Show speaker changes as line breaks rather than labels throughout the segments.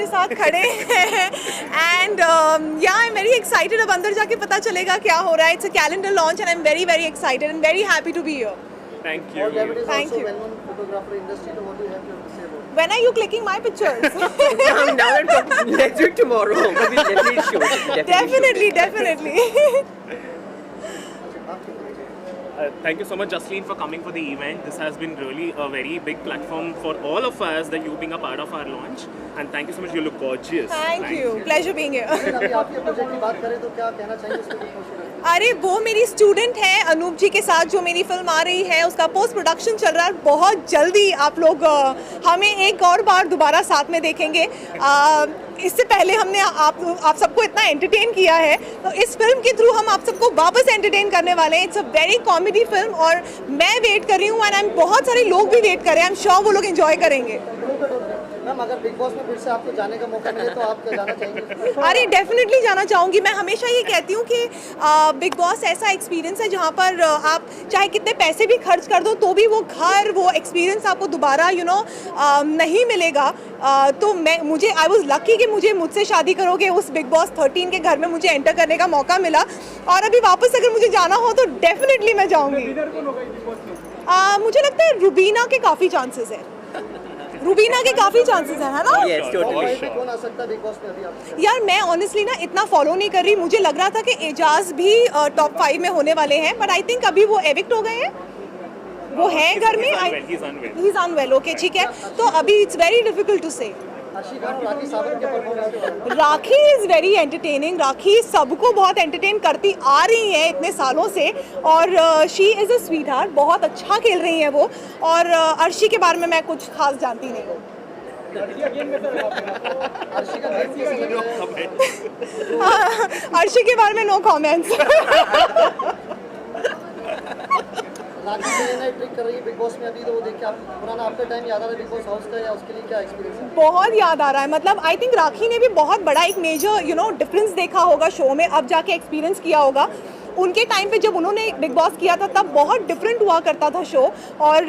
मेरे साथ खड़े हैं एंड या आई एम वेरी एक्साइटेड. अब अंदर जाके पता चलेगा क्या हो रहा है. It's a calendar launch and I am very very excited and very happy to be here.
Thank you.
Thank you.
Well-known photographer industry. So what do you have to say about it?
When are you clicking my pictures?
Let's do it tomorrow. But we'll definitely show it.
Definitely.
Thank you so much, Jasleen, for coming for the event. This has been really a very big platform for all of us that you being a part of our launch. And thank you so much. You look gorgeous.
Thank you. Pleasure being here.
अभी आपके project की बात करें तो क्या कहना चाहिए उसके लिए?
अरे वो मेरी स्टूडेंट है अनूप जी के साथ जो मेरी फिल्म आ रही है उसका पोस्ट प्रोडक्शन चल रहा है. बहुत जल्दी आप लोग हमें एक और बार दोबारा साथ में देखेंगे. इससे पहले हमने आप सबको इतना एंटरटेन किया है तो इस फिल्म के थ्रू हम आप सबको वापस एंटरटेन करने वाले हैं. It's a very comedy film और मैं वेट कर रही हूँ एंड बहुत सारे लोग भी वेट कर रहे हैं. आई एम श्योर वो लोग एंजॉय करेंगे.
मैम अगर बिग बॉस में फिर से आपको जाने का मौका मिले तो आप क्या जाना चाहेंगे?
अरे डेफिनेटली जाना चाहूँगी. मैं हमेशा ये कहती हूँ कि बिग बॉस ऐसा एक्सपीरियंस है जहाँ पर आप चाहे कितने पैसे भी खर्च कर दो तो भी वो घर वो एक्सपीरियंस आपको दोबारा नहीं मिलेगा. तो मुझे आई वॉज लकी कि मुझसे शादी करोगे उस बिग बॉस 13 के घर में मुझे एंटर करने का मौका मिला. और अभी वापस अगर मुझे जाना हो तो डेफिनेटली मैं जाऊँगी. मुझे लगता है रुबीना के काफ़ी चांसेस है. रुबीना के काफ़ी चांसेस हैं है ना?
Yes, totally.
कौन आ सकता है बिग बॉस में अभी आप?
यार मैं ऑनेस्टली ना इतना फॉलो नहीं कर रही. मुझे लग रहा था कि एजाज भी टॉप 5 में होने वाले हैं बट आई थिंक अभी वो एविक्ट हो गए हैं. वो है घर में. He is unwell. ओके ठीक है. तो अभी इट्स वेरी डिफिकल्ट टू से.
अर्शी खान और राखी सावंत के परफॉर्मेंस के बारे में?
राखी इज़ वेरी एंटरटेनिंग. राखी सबको बहुत एंटरटेन करती आ रही है इतने सालों से और she is a sweet heart. बहुत अच्छा खेल रही हैं वो. और अर्शी के बारे में मैं कुछ खास जानती नहीं हूँ.
अर्शी का मेन कैसा लग रहा है?
अर्शी के बारे में नो कमेंट्स.
राखी से नई ट्रिक कर रही है बिग बॉस में अभी तो वो देख के आप पुराना आपका टाइम याद आ रहा है बिग बॉस हाउस का या उसके लिए क्या एक्सपीरियंस है?
बहुत याद आ रहा है. मतलब आई थिंक राखी ने भी बहुत बड़ा एक मेजर डिफरेंस देखा होगा शो में. अब जाके एक्सपीरियंस किया होगा. उनके टाइम पे जब उन्होंने बिग बॉस किया था तब बहुत डिफरेंट हुआ करता था शो और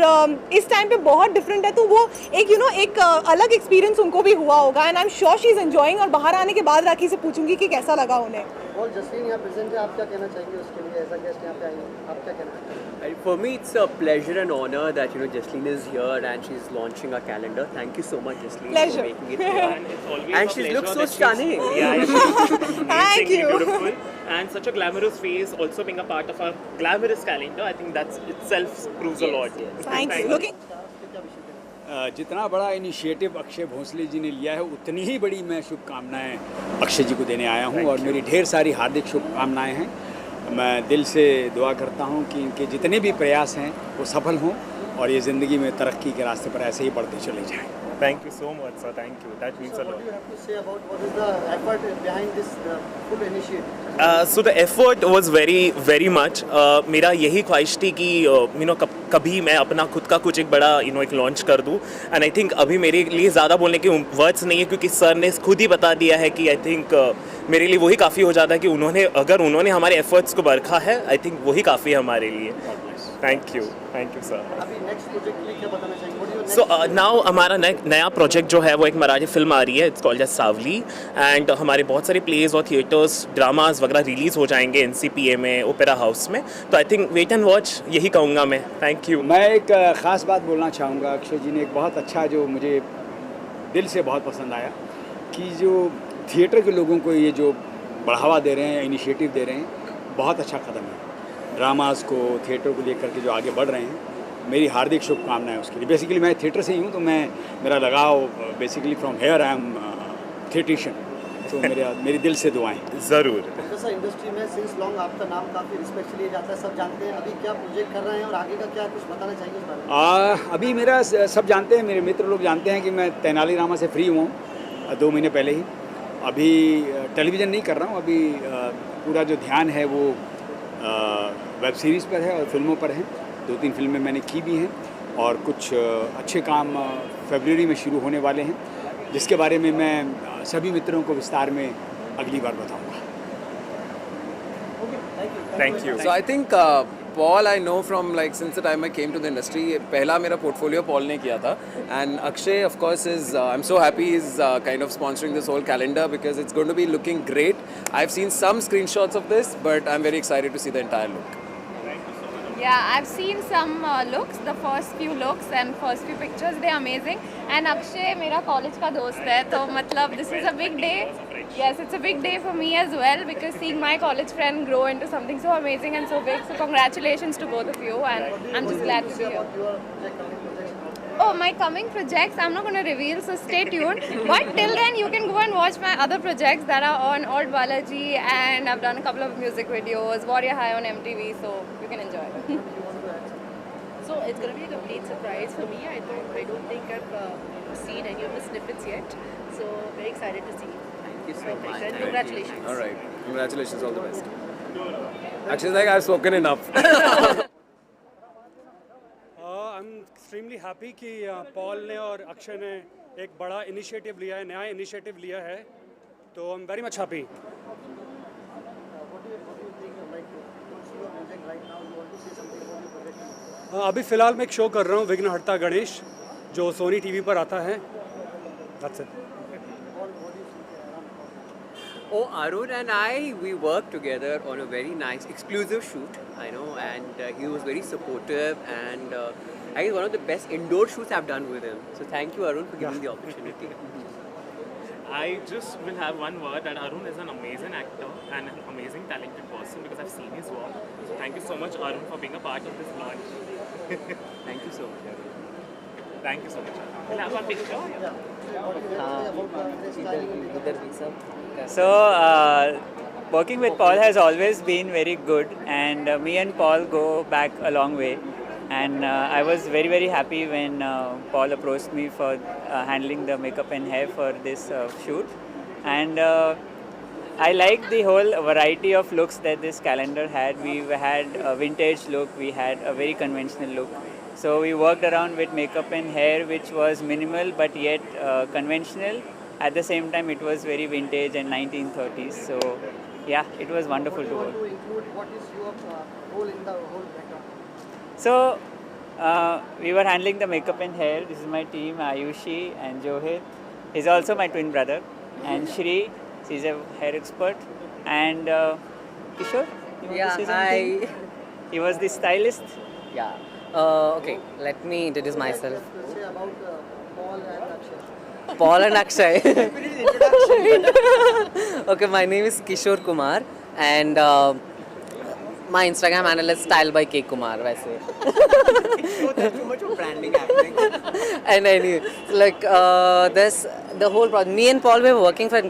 इस टाइम पे बहुत डिफरेंट है. तो वो एक अलग एक्सपीरियंस उनको भी हुआ होगा and I am sure she is enjoying. और बाहर आने के बाद राखी से पूछूंगी कि कैसा लगा उन्हें.
और जसलीन यहाँ प्रेजेंट है आप क्या कहना चाहेंगे उसके लिए एज अ गेस्ट यहाँ पे आई हैं आप क्या कहना चाहेंगे?
For me, it's a pleasure and honor that Jasleen is here and she's launching our calendar. Thank you so much, Jasleen,
Pleasure.
for making it here.
And it's always
And
a
she
pleasure
looks so
that she's-
stunning.
Yeah, she's amazingly
you.
beautiful. And such a glamorous face, also being a part of our glamorous calendar, I think that's itself proves a lot.
Yes.
Thank you. Looking
जितना बड़ा initiative Akshay Bhosle ji ने लिया है उतनी ही बड़ी मैं शुभकामनाएं अक्षय जी को देने आया हूं और मेरी ढेर सारी हार्दिक शुभकामनाएं हैं. मैं दिल से दुआ करता हूं कि इनके जितने भी प्रयास हैं वो सफल हों और ये ज़िंदगी में तरक्की के रास्ते पर ऐसे ही बढ़ते चले जाएं.
Thank you so much, sir. Thank you. That means a
So what
lot.
do you have to say about what is the effort behind this full initiative?
So the effort was very much. मेरा यही ख्वाहिश थी कि कभी मैं अपना खुद का कुछ एक बड़ा एक लॉन्च कर दूं. एंड आई थिंक अभी मेरे लिए ज़्यादा बोलने के वर्ड्स नहीं है क्योंकि सर ने खुद ही बता दिया है कि आई थिंक मेरे लिए वही काफ़ी हो जाता है कि अगर उन्होंने हमारे एफर्ट्स को बरखा है आई थिंक वही काफ़ी है हमारे लिए. Thank you sir.
अभी नेक्स्ट प्रोजेक्ट के लिए क्या बताना चाहेंगे? What is your
so
next
now हमारा नया प्रोजेक्ट जो है वो एक मराठी फिल्म आ रही है. It's called as Savli and हमारे बहुत सारे प्लेज और थिएटर्स ड्रामाज वगैरह रिलीज़ हो जाएंगे NCPA में ओपेरा हाउस में. तो I think wait and watch यही कहूँगा मैं. Thank you.
मैं एक ख़ास बात बोलना चाहूँगा. अक्षय जी ने एक बहुत अच्छा जो मुझे दिल से बहुत पसंद आया कि जो थिएटर के लोगों को ये जो बढ़ावा दे रहे हैं इनिशिएटिव दे रहे हैं बहुत अच्छा कदम है. ड्रामास को थिएटर को लेकर के जो आगे बढ़ रहे हैं मेरी हार्दिक शुभकामनाएं उसके लिए. बेसिकली मैं थिएटर से ही हूँ तो मेरा लगाव basically from here I am dietitian. तो मेरी दिल से दुआएं.
ज़रूर.
जैसा इंडस्ट्री में सिंस लॉन्ग आपका नाम काफ़ी रिस्पेक्ट से लिया जाता है सब जानते हैं. अभी क्या प्रोजेक्ट कर रहे हैं और आगे का क्या कुछ बताना चाहेंगे इस बारे में?
अभी मेरा सब जानते हैं मेरे मित्र लोग जानते हैं कि मैं तेनाली रामा से फ्री हुआ हूँ 2 महीने पहले ही. अभी टेलीविज़न नहीं कर रहा हूँ. अभी पूरा जो ध्यान है वो वेब सीरीज़ पर है और फिल्मों पर है. 2-3 फिल्में मैंने की भी हैं और कुछ अच्छे काम फरवरी में शुरू होने वाले हैं जिसके बारे में मैं सभी मित्रों को विस्तार में अगली बार बताऊंगा.
Thank you.
So I think
Paul I know from like since the time I came to the industry. पहला मेरा portfolio Paul ने किया था, and Akshay of course is I'm so happy he's kind of sponsoring this whole calendar because it's going to be looking great. I've seen some screenshots of this, but I'm very excited to see the entire look.
Yeah, I've seen some looks, the first few looks and first few pictures, they're amazing. And Akshay मेरा college का दोस्त है, तो मतलब this is a big day. Yes, it's a big day for me as well because seeing my college friend grow into something so amazing and so big. So congratulations to both of you, and I'm just glad to be here.
Your project, coming projects.
Oh, my coming projects, I'm not going to reveal, so stay tuned. But till then, you can go and watch my other projects that are on Old Balaji, and I've done a couple of music videos, Warrior High on MTV, so you can enjoy.
So it's going to be a complete surprise for me. I don't think I've seen any of the snippets yet. So very excited to see.
Thank you so
Perfect.
much.
And congratulations.
All right, congratulations, all the best. Akshay's like I've spoken enough.
I am extremely happy कि Paul ने और अक्षय ने एक बड़ा initiative लिया है, नया initiative लिया है, तो आई am very much happy.
What do you think? Like, what's your project right now? You want to say something about your project?
अभी फ़िलहाल मैं एक शो कर रहा हूँ, विघ्नहर्ता गणेश, जो सोनी टीवी पर आता है. That's it.
Oh, Arun and I, we worked together on a very nice exclusive shoot, I know, and he was very supportive, and I guess one of the best indoor shoots I've done with him. So thank you, Arun, for giving the opportunity.
I just will have one word that Arun is an amazing actor and an amazing talented person because I've seen his work. So thank you so much, Arun, for being a part of this launch.
Thank you so much, Arun.
Thank you so much. We'll have a picture.
So, working with Paul has always been very good, and me and Paul go back a long way. And I was very, very happy when Paul approached me for handling the makeup and hair for this shoot. And I liked the whole variety of looks that this calendar had. We had a vintage look, we had a very conventional look. So we worked around with makeup and hair, which was minimal but yet conventional. At the same time, it was very vintage and 1930s. So yeah, it was wonderful to work.
To include what is your role in the whole background?
So we were handling the makeup and hair. This is my team, Ayushi and Johit. He's also my twin brother. And Shri, she's a hair expert. And Kishore, you want to say something? He was the stylist.
Yeah. Okay, let me introduce myself.
Say about Paul and Akshay.
Paul and Akshay. Okay, my name is Kishore Kumar, and my Instagram handle is Style by K Kumar. वैसे.
That's too much of branding happening.
And anyway, like this, the whole project. Me and Paul were working for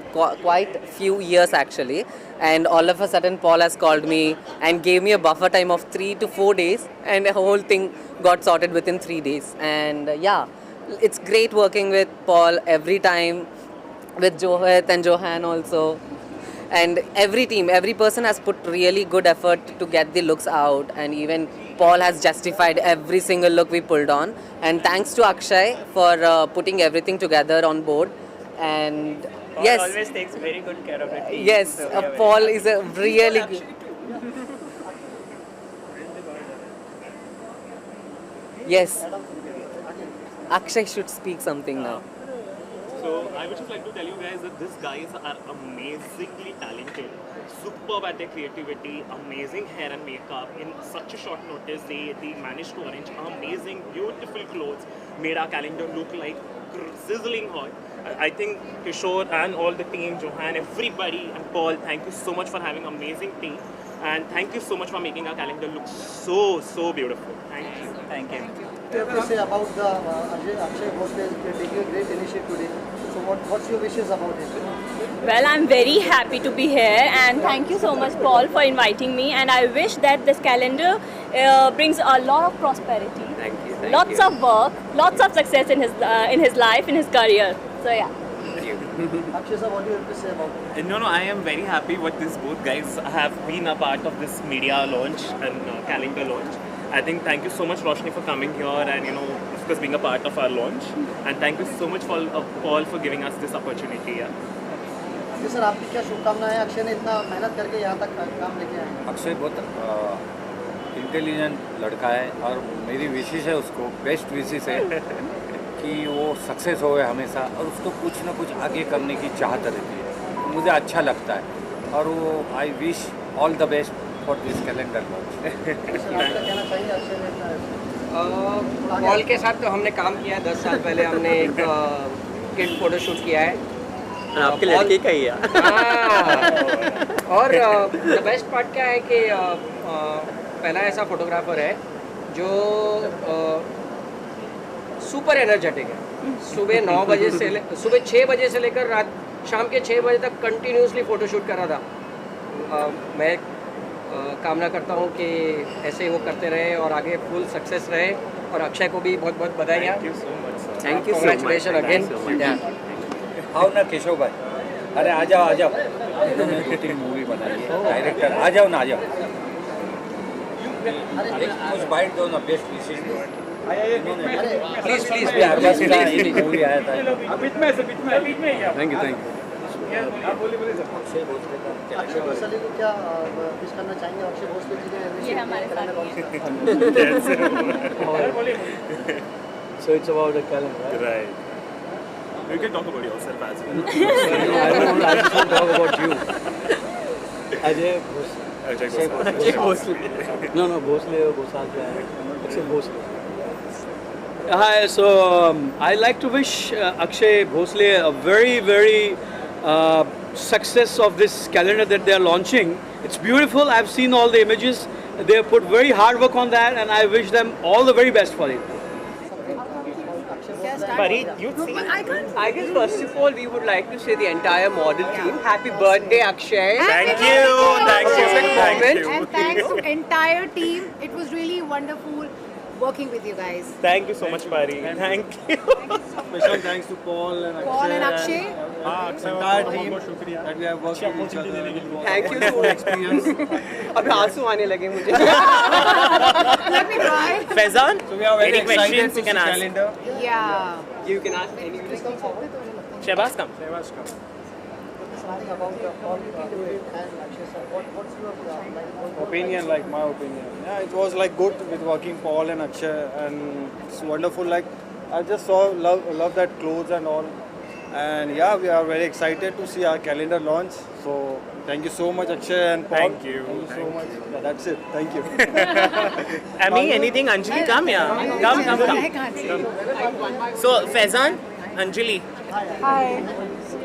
quite few years actually, and all of a sudden Paul has called me and gave me a buffer time of 3 to 4 days, and the whole thing got sorted within 3 days. And yeah, it's great working with Paul every time, with Johit and Johan also. And every team, every person has put really good effort to get the looks out, and even Paul has justified every single look we pulled on. And thanks to Akshay for putting everything together on board. And
Paul
yes,
always takes very good care of the team.
yes,
So we are very
Paul
happy.
is a really good. Yes, Akshay should speak something now.
So I would just like to tell you guys that these guys are amazingly talented, superb at their creativity, amazing hair and makeup. In such a short notice, they managed to arrange amazing, beautiful clothes, made our calendar look like sizzling hot. I think Kishore and all the team, Johan, everybody, and Paul, thank you so much for having amazing team. And thank you so much for making our calendar look so beautiful. Thank you.
Thank you.
What do you have to say about the Akshay hostage? They're taking a great initiative today. So what's your wishes about it?
Well, I'm very happy to be here, and thank you so much, Paul, for inviting me. And I wish that this calendar brings a lot of prosperity,
Thank you. Thank
lots
you.
of work, lots of success in his life, in his career. So yeah.
Akshay sir, what do you have to say about it?
No, I am very happy with these both guys have been a part of this media launch and calendar launch. I think thank you so much, Roshni, for coming here and of course being a part of our launch. And thank you so much for Paul for giving us this opportunity. Yeah.
जी sir, आपकी क्या शुभकामनाएं हैं? अक्षय ने इतना मेहनत करके यहाँ तक काम लेके आए हैं.
अक्षय बहुत इंटेलिजेंट लड़का है और मेरी विशेष है उसको बेस्ट विशेष है कि वो सक्सेस होवे हमेशा और उसको कुछ ना कुछ आगे करने की चाहत रहती है, मुझे अच्छा लगता है और वो I wish all the best for this calendar launch.
कहना चाहिए अक्षय ने
पॉल के साथ तो हमने काम किया है 10 साल पहले हमने एक किड फोटो शूट किया है
आपके लड़के का ही है।
हाँ। और द बेस्ट पार्ट क्या है कि पहला ऐसा फोटोग्राफर है जो सुपर एनर्जेटिक है। सुबह 9 बजे से सुबह 6 बजे से लेकर रात शाम के 6 बजे तक कंटिन्यूसली फ़ोटो शूट कर रहा था। मैं कामना करता हूँ कि ऐसे ही वो करते रहे और आगे फुल सक्सेस रहे और अक्षय को भी बहुत बहुत बधाई।
Thank you so much.
Congratulations again.
आओ ना केशव भाई, अरे आ जाओ आ जाओ, इन्होंने 2-3 मूवी बनाई है, डायरेक्टर आ जाओ ना आ जाओ, कुछ बाइट दो ना, बेस्ट विशेष दो।
प्लीज प्लीज
एक मूवी आया था।
थैंक यू
अक्षय भोसले को क्या विश करना चाहेंगे? अक्षय भोसले जी ने
ये हमारे साथ
So it's about the calendar, right?
Right. You can talk about yourself as well.
I don't want to talk about you. Ajay Bhosle. No, Bhosle or Bhosle. Akshay Bhosle. Hi, so I like to wish Akshay Bhosle a very success of this calendar that they are launching. It's beautiful. I've seen all the images. They have put very hard work on that, and I wish them all the very best for it.
Pari, you see?
I guess first of all we would like to say the entire model team happy birthday Akshay.
Thank you.
And thanks to entire team. It was really wonderful working with you guys.
Thank you so much, Pari. Thank you.
Special thanks to Paul and Akshay.
Paul and Akshay.
Entire team that we have worked with each other.
Thank you so much. अब आंसू आने लगे मुझे।
Let me try.
Faizan,
So we are very
any
excited
questions
to
you
see
can ask?
calendar.
Yeah.
You can ask any
Shehbaz, come.
About Paul and Akshay sir, what's your
Opinion, like my opinion. Yeah, it was like good with working Paul and Akshay, and it's wonderful. Like I just love that clothes and all, and yeah, we are very excited to see our calendar launch. So thank you so much, Akshay and Paul.
Thank you.
so much. Yeah, that's it. Thank you.
Ami, anything? Anjali, come here. Come.
I can't see.
So, Faizan, Anjali.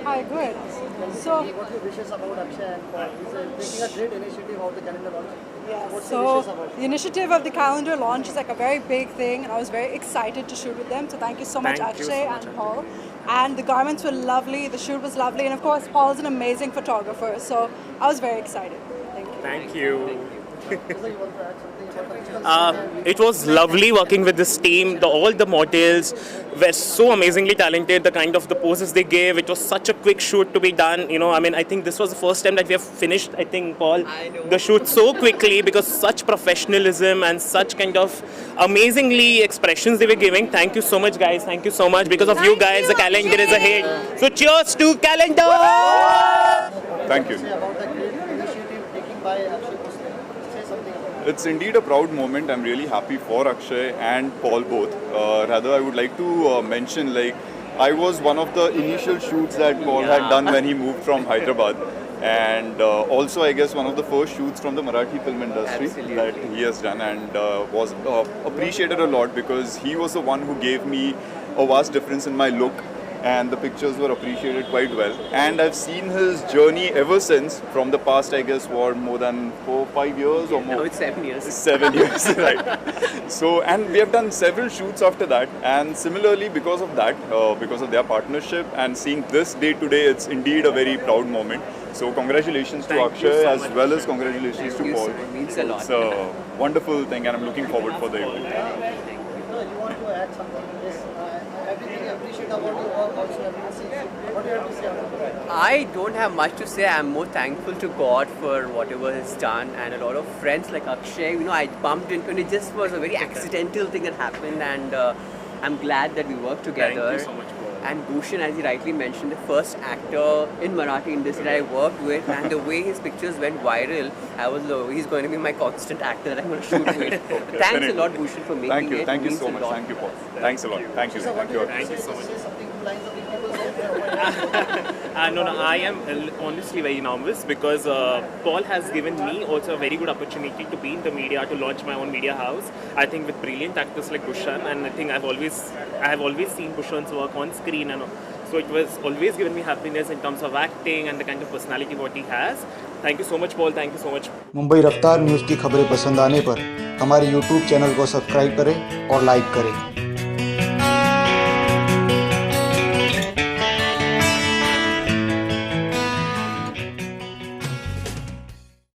Hi, good. So,
what your wishes about Akshay and Paul? He's taking a great initiative of the calendar launch.
yeah,
What's
so
your wishes about
the initiative of the calendar launch is like a very big thing, and I was very excited to shoot with them. So thank you so much,
Thank you
Akshay
so much,
and Paul. And the garments were lovely, the shoot was lovely, and of course, Paul is an amazing photographer. So I was very excited. Thank you.
Thank you. It was lovely working with this team. All the models were so amazingly talented. The kind of the poses they gave, it was such a quick shoot to be done. You know, I mean, I think this was the first time that we have finished, I think, Paul, the shoot so quickly because such professionalism and such kind of amazingly expressions they were giving. Thank you so much, guys. Thank you so much. Because of you guys, the calendar is a hit. So cheers to calendar!
Thank you.
about the great initiative taken by Akshay Bhosle? Say something about it.
It's indeed a proud moment. I'm really happy for Akshay and Paul both. Rather, I would like to mention, like, I was one of the initial shoots that Paul had done when he moved from Hyderabad. And also, I guess, one of the first shoots from the Marathi film industry that he has done, and was appreciated a lot because he was the one who gave me a vast difference in my look, and the pictures were appreciated quite well. And I've seen his journey ever since, from the past, I guess, more than 4-5 years or more.
Now it's 7 years.
7 years, right. So, and we have done several shoots after that, and similarly because of that, because of their partnership and seeing this day today, it's indeed a very proud moment. So congratulations to Akshay
so
as
much.
well as congratulations to Paul.
It means a lot.
It's a wonderful thing, and I'm looking forward for the event.
No, you want to add something to this? Everything I appreciate about your work also. What do you have to say about that?
I don't have much to say. I'm more thankful to God for whatever He's done, and a lot of friends like Akshay. You know, I bumped into, and it just was a very accidental thing that happened, and I'm glad that we worked together.
Thank you so much, Paul.
And Bhushan, as he rightly mentioned, the first actor in Marathi industry that I worked with, and the way his pictures went viral, I was he's going to be my constant actor that I'm going to shoot with. Thanks a lot, Bhushan, for making it.
Thank you
Means
so
a
much.
lot.
Thank you, Paul. Thanks a lot. Thank you. Thank you.
Thank you so much. No, I am honestly very nervous because Paul has given me also a very good opportunity to be in the media, to launch my own media house. I think with brilliant actors like Bhushan, and I think I have always seen Bhushan's work on screen, and so it was always given me happiness in terms of acting and the kind of personality what he has. Thank you so much, Paul. Thank you so much.
Mumbai रफ्तार news की खबरें पसंद आने पर हमारे YouTube channel को subscribe करें और लाइक करें।